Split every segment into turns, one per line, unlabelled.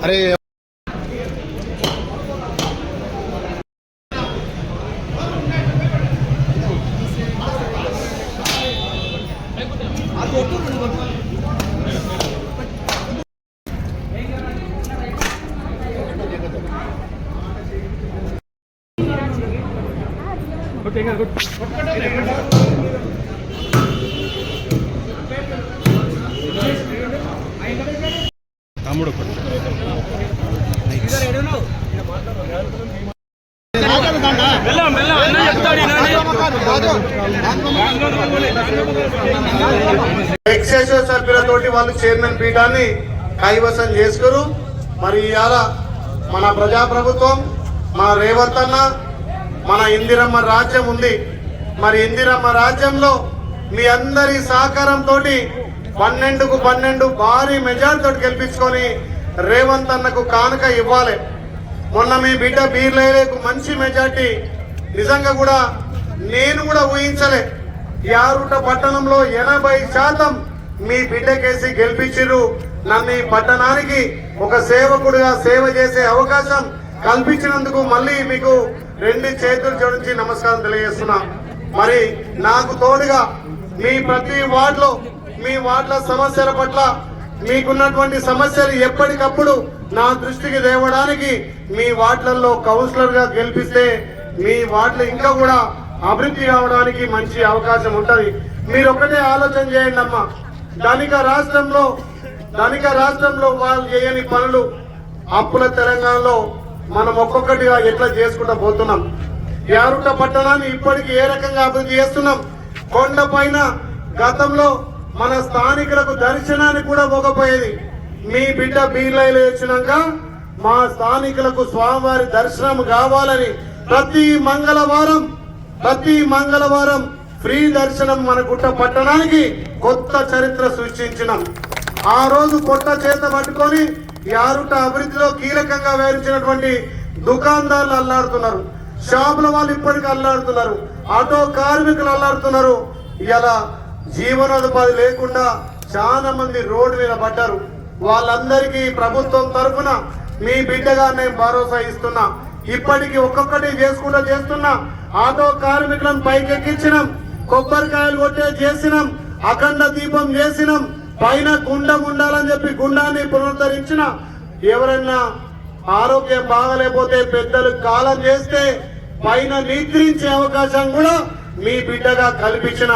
अरे తమ్ముడు ఎక్సైజ్ సభ్యులతోటి వాళ్ళు చైర్మన్ పీఠాన్ని కైవసం చేసుకురు. మరి ఇవాళ మన ప్రజాప్రభుత్వం, మన రేవంత్ అన్న, మన ఇందిరమ్మ రాజ్యం ఉంది. మరి ఇందిరమ్మ రాజ్యంలో మీ అందరి సహకారంతో 12కు 12 భారీ మెజార్టీతో గెలిపించుకొని రేవంత్ అన్నకు కానుక ఇవ్వాలి. మొన్న మీ బిడ్డ బీర్లైలకు మంచి మెజార్టీ, నిజంగా కూడా నేను కూడా ఊహించలే. యారుట పట్టణంలో 80% మీ బిడ్డకేసి గెలిపించిరు. నన్ను ఈ పట్టణానికి ఒక సేవకుడిగా సేవ చేసే అవకాశం కల్పించినందుకు మళ్ళీ మీకు 2 చేతులు జోడించి నమస్కారం తెలియజేస్తున్నా. మరి నాకు తోడుగా మీ ప్రతి వార్డులో మీ వార్డుల సమస్యల పట్ల మీకున్నటువంటి సమస్యలు ఎప్పటికప్పుడు నా దృష్టికి తేవడానికి మీ వార్డులలో కౌన్సిలర్ గా గెలిపిస్తే మీ వార్డులు ఇంకా కూడా అభివృద్ధి కావడానికి మంచి అవకాశం ఉంటది. మీరు ఒక్కటే ఆలోచన చేయండి అమ్మా. ధనిక రాష్ట్రంలో వాళ్ళు చేయని పనులు అప్పుల తెలంగాణలో మనం ఒక్కొక్కటిగా ఎట్లా చేసుకుంటూ పోతున్నాం. యారుట పట్టణాన్ని ఇప్పటికీ ఏ రకంగా అభివృద్ధి చేస్తున్నాం. కొండ పైన గతంలో మన స్థానికులకు దర్శనానికి కూడా పోకపోయేది. మీ బిడ్డ బీర్లైలు వచ్చినాక మా స్థానికులకు స్వామివారి దర్శనం కావాలని ప్రతి మంగళవారం ఫ్రీ దర్శనం మన గుట్ట పట్టణానికి కొత్త చరిత్ర సృష్టించినాం. ఆ రోజు కొత్త చేత పట్టుకొని యారుట అభివృద్ధిలో కీలకంగా వ్యవహరించినటువంటి దుకాణదారులు అల్లాడుతున్నారు, షాపుల వాళ్ళు ఇప్పటికీ అల్లాడుతున్నారు, ఆటో కార్మికులు అల్లాడుతున్నారు. ఇలా జీవనోపాధి లేకుండా చాలా మంది రోడ్డు మీద పడ్డారు. వాళ్ళందరికీ ప్రభుత్వం తరఫున మీ బిడ్డగా నేను భరోసా ఇస్తున్నా. ఇప్పటికీ ఒక్కొక్కటి చేస్తున్నా. ఆటో కార్మికులను పైకెక్కించినాం, కొబ్బరికాయలు కొట్టే చేసినాం, అఖండ దీపం చేసినాం, పైన గుండం ఉండాలని చెప్పి గుండాన్ని పునరుద్ధరించిన. ఎవరైనా ఆరోగ్యం బాగలేకపోతే పెద్దలు కాలం చేస్తే పైన నిద్రించే అవకాశం కూడా మీ బిడ్డగా కల్పించిన.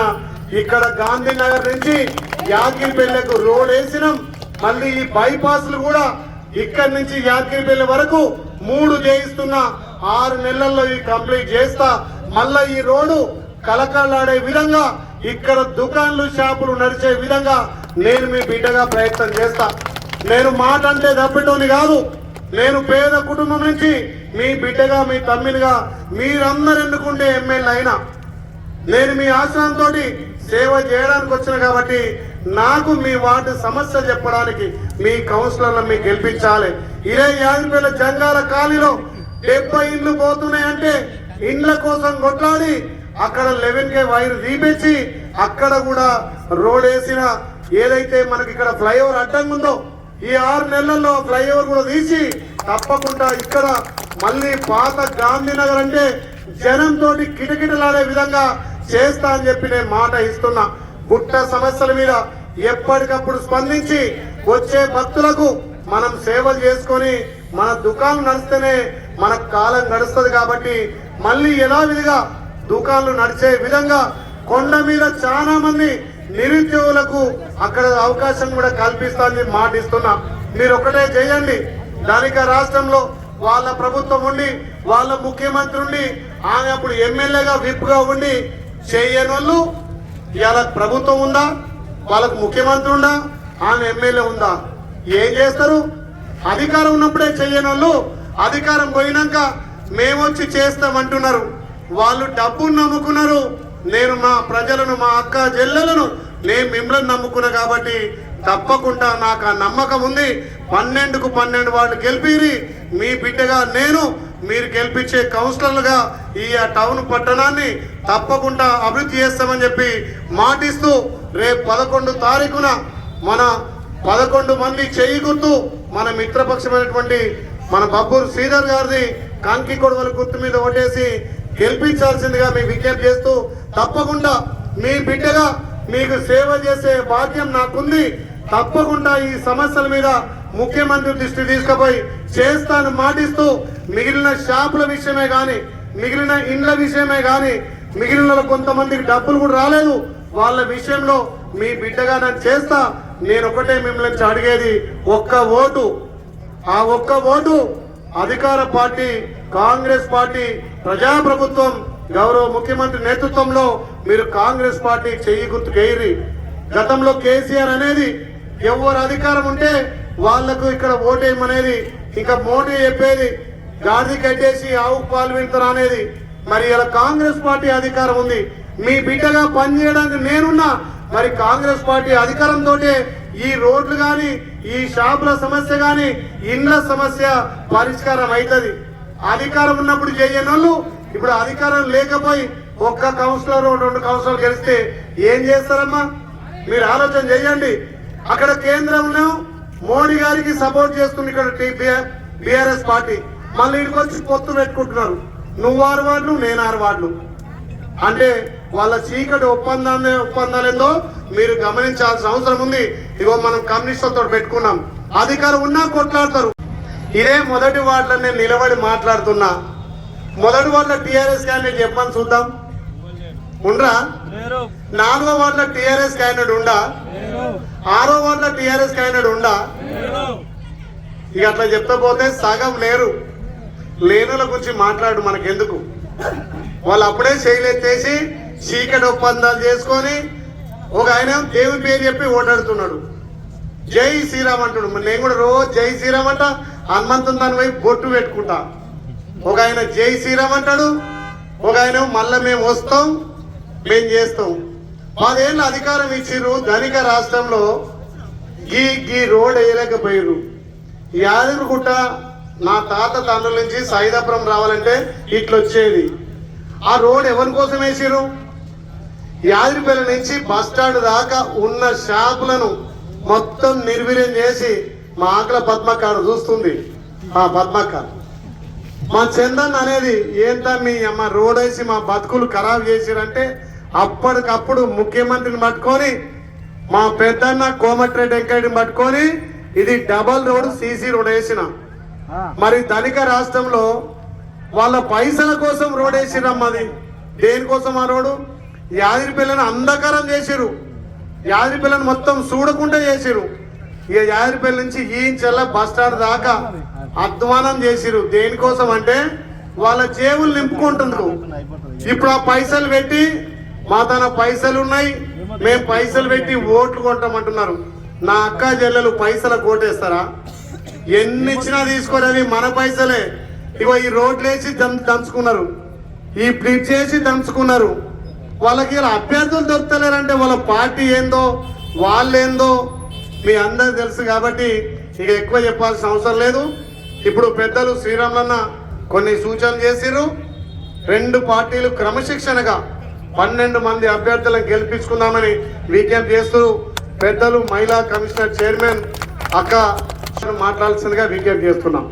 ఇక్కడ గాంధీనగర్ నుంచి యాదగిరిపల్లికి రోడ్ వేసినాం. మళ్ళీ ఈ బైపాస్లు కూడా ఇక్కడి నుంచి యాదగిరిపల్లి వరకు 3 చేయిస్తున్నా. 6 నెలల్లో ఈ కంప్లీట్ చేస్తా. మళ్ళా ఈ రోడ్డు కలకలాడే విధంగా ఇక్కడ దుకాన్లు షాపులు నడిచే విధంగా నేను మీ బిడ్డగా ప్రయత్నం చేస్తా. నేను మాట అంటే తప్పిటోని కాదు. నేను పేద కుటుంబం నుంచి మీ బిడ్డగా మీ తమ్మినిగా మీరందరూ ఎన్నుకుంటే ఎమ్మెల్యే అయినా నేను మీ ఆశ్రమంతో సేవ చేయడానికి వచ్చిన కాబట్టి నాకు మీ వార్డు సమస్య చెప్పడానికి మీ కౌన్సిలర్లను మీకు గెలిపించాలి. ఇదే యాదగిరిపల్లి జంగాల కాలనీలో 70 ఇండ్లు పోతున్నాయంటే ఇండ్ల కోసం కొట్లాడి అక్కడ 11K వైర్ తీపిచ్చి అక్కడ కూడా రోడ్ వేసిన. ఏదైతే మనకి ఇక్కడ ఫ్లైఓవర్ అడ్డంగా ఉందో ఈ 6 నెలల్లో ఫ్లైఓవర్ కూడా తీసి తప్పకుండా ఇక్కడ మళ్ళీ పాత గాంధీనగర్ అంటే జనంతో కిటకిటలాడే విధంగా చేస్తా అని చెప్పి నేను మాట ఇస్తున్నా. గుట్ట సమస్యల మీద ఎప్పటికప్పుడు స్పందించి వచ్చే భక్తులకు మనం సేవలు చేసుకొని మన దుకాణం నడిస్తేనే మన కాలం గడుస్తుంది. కాబట్టి మళ్ళీ యథావిధిగా దుకాణాలు నడిచే విధంగా కొండ మీద చాలా మంది నిరుద్యోగులకు అక్కడ అవకాశం కూడా కల్పిస్తానని మాట ఇస్తున్నా. మీరు ఒకటే చేయండి. దానికి రాష్ట్రంలో వాళ్ళ ప్రభుత్వం ఉండి వాళ్ళ ముఖ్యమంత్రి ఉండి ఆమె అప్పుడు ఎమ్మెల్యేగా విప్గా ఉండి చేయని వాళ్ళు ఇవాళ ప్రభుత్వం ఉందా, వాళ్ళకు ముఖ్యమంత్రి ఉందా, ఆమె ఎమ్మెల్యే ఉందా? ఏం చేస్తారు? అధికారం ఉన్నప్పుడే చేయని వాళ్ళు అధికారం పోయినాక మేమొచ్చి చేస్తామంటున్నారు. వాళ్ళు డబ్బును నమ్ముకున్నారు. నేను మా ప్రజలను మా అక్క చెల్లెలను నేను మిమ్మల్ని నమ్ముకున్నా కాబట్టి తప్పకుండా నాకు ఆ నమ్మకం ఉంది. 12కు 12 వాళ్ళు గెలిపిరి మీ బిడ్డగా నేను మీరు గెలిపించే కౌన్సిలర్లుగా ఈ టౌన్ పట్టణాన్ని తప్పకుండా అభివృద్ధి చేస్తామని చెప్పి మాటిస్తూ రేపు 11 తారీఖున మన 11 మంది చేయి గుర్తు మన మిత్రపక్షమైనటువంటి మన బబ్బూరు శ్రీధర్ గారిది కంకి కొడవల గుర్తు మీద ఓటేసి గెలిపించాల్సిందిగా మీకు విజ్ఞప్తి చేస్తూ తప్పకుండా మీ బిడ్డగా మీకు సేవ చేసే భాగ్యం నాకుంది. తప్పకుండా ఈ సమస్యల మీద ముఖ్యమంత్రి దృష్టి తీసుకుపోయి చేస్తాను మాటిస్తూ మిగిలిన షాపుల విషయమే కానీ మిగిలిన ఇండ్ల విషయమే కానీ మిగిలిన కొంతమందికి డబ్బులు కూడా రాలేదు వాళ్ళ విషయంలో మీ బిడ్డగా నేను చేస్తా. నేను ఒకటే మిమ్మల్ని అడిగేది ఒక్క ఓటు. ఆ ఒక్క ఓటు అధికార పార్టీ కాంగ్రెస్ పార్టీ ప్రజాప్రభుత్వం గౌరవ ముఖ్యమంత్రి నేతృత్వంలో మీరు కాంగ్రెస్ పార్టీ చెయ్యి గుర్తుకేయరి. గతంలో కేసీఆర్ అనేది ఎవరు అధికారం ఉంటే వాళ్లకు ఇక్కడ ఓటేయమనేది, ఇంకా మోడీ చెప్పేది గాడి కట్టేసి ఆవు పాలు వింటారు అనేది. మరి ఇలా కాంగ్రెస్ పార్టీ అధికారం ఉంది. మీ బిడ్డగా పనిచేయడానికి నేనున్నా. మరి కాంగ్రెస్ పార్టీ అధికారంతో ఈ రోడ్లు కానీ ఈ షాపుల సమస్య కానీ ఇండ్ల సమస్య పరిష్కారం అవుతుంది. అధికారం ఉన్నప్పుడు చేయని వాళ్ళు ఇప్పుడు అధికారం లేకపోయి ఒక్క కౌన్సిలర్ 2 కౌన్సిలర్ గెలిస్తే ఏం చేస్తారమ్మా? మీరు ఆలోచన చేయండి. అక్కడ కేంద్రంలో మోడీ గారికి సపోర్ట్ చేస్తుంది ఇక్కడ బీఆర్ఎస్ పార్టీ. మళ్ళీ ఇక్కడికి వచ్చి పొత్తు పెట్టుకుంటున్నారు. నువ్వు 6 వార్డులు నేను 6 వార్డులు అంటే వాళ్ళ చీకటి ఒప్పందాలేందో మీరు గమనించాల్సిన అవసరం ఉంది. ఇగో మనం కమ్యూనిస్టులతో పెట్టుకున్నాం, అధికారం ఉన్నా కొట్లాడతారు. ఇదే మొదటి వార్డులో నేను నిలబడి మాట్లాడుతున్నా. మొదటి వార్డులో టీఆర్ఎస్ క్యాండిడేట్ చెప్పని చూద్దాం, ఉండరా? 4వ వార్డులో టీఆర్ఎస్ క్యాండిడేట్ ఉండా? 6వ వార్డులో టీఆర్ఎస్ క్యాండిడేట్ ఉండా? ఇక అట్లా చెప్తా పోతే సగం లేరు. లేనుల గురించి మాట్లాడు మనకెందుకు? వాళ్ళు అప్పుడే చేయలెత్తేసి చీకటి ఒప్పందాలు చేసుకొని ఒక ఆయన దేవుని పేరు చెప్పి ఓటాడుతున్నాడు. జై శ్రీరామ్ అంటాడు. నేను కూడా రోజు జై శ్రీరామ్ అంట, హనుమంతుని దాని వైపు బొట్టు పెట్టుకుంటా. ఒక ఆయన జై శ్రీరామ్ అంటాడు, ఒక ఆయన మళ్ళీ మేము వస్తాం మేము చేస్తాం. 10 ఏళ్ళ అధికారం ఇచ్చిర్రు, ధనిక రాష్ట్రంలో ఈ రోడ్ వేయలేకపోయారు. యాదగిరిగుట్ట నా తాత తండ్రుల నుంచి సైదాపురం రావాలంటే ఇట్లొచ్చేది. ఆ రోడ్ ఎవరి కోసం వేసిరు? యాదగిరిపల్లి నుంచి బస్ స్టాండ్ దాకా ఉన్న షాపులను మొత్తం నిర్వీర్యం చేసి మా ఆకల పద్మక్క చూస్తుంది. ఆ పద్మక్క మా చందన్ అనేది ఏంటా మీ అమ్మ రోడ్ వేసి మా బతుకులు ఖరాబ్ చేసిరంటే అప్పటికప్పుడు ముఖ్యమంత్రిని పట్టుకొని మా పెద్దన్న కోమటిరెడ్డి వెంకయ్యని పట్టుకొని ఇది డబల్ రోడ్ సీసీ రోడ్ వేసిన. మరి ధనిక రాష్ట్రంలో వాళ్ళ పైసల కోసం రోడ్ వేసిరమ్మది. దేనికోసం ఆ రోడ్డు? యాదగిరిపల్లిని అంధకారం చేసిరు, యాదగిరిపల్లిని మొత్తం చూడకుండా చేసిరు. ఇక యాదగిరిపల్లి నుంచి ఈంచెల్ల బస్ స్టాండ్ దాకా అధ్వానం చేసిరు. దేనికోసం అంటే వాళ్ళ జేబులు నింపుకుంటుండ్రు. ఇప్పుడు ఆ పైసలు పెట్టి మా తన పైసలు ఉన్నాయి, మేము పైసలు పెట్టి ఓట్లు కొంటామంటున్నారు. నా అక్క చెల్లెలు పైసల కోటేస్తారా? ఎన్ని ఇచ్చినా తీసుకోరవి మన పైసలే. ఇగో ఈ రోడ్లు వేసి దంచుకున్నారు, ఈ బ్రిడ్జ్ చేసి దంచుకున్నారు. వాళ్ళకి ఇలా అభ్యర్థులు దొరుకుతలేరంటే వాళ్ళ పార్టీ ఏందో వాళ్ళేందో మీ అందరికి తెలుసు. కాబట్టి ఇక ఎక్కువ చెప్పాల్సిన అవసరం లేదు. ఇప్పుడు పెద్దలు శ్రీరాములన్న కొన్ని సూచనలు చేసిరు. 2 పార్టీలు క్రమశిక్షణగా 12 మంది అభ్యర్థులను గెలిపించుకుందామని విజ్ఞప్తి చేస్తూ పెద్దలు మహిళా కమిషనర్ చైర్మన్ అక్క మాట్లాడాల్సిందిగా విజ్ఞప్తి చేస్తున్నాం.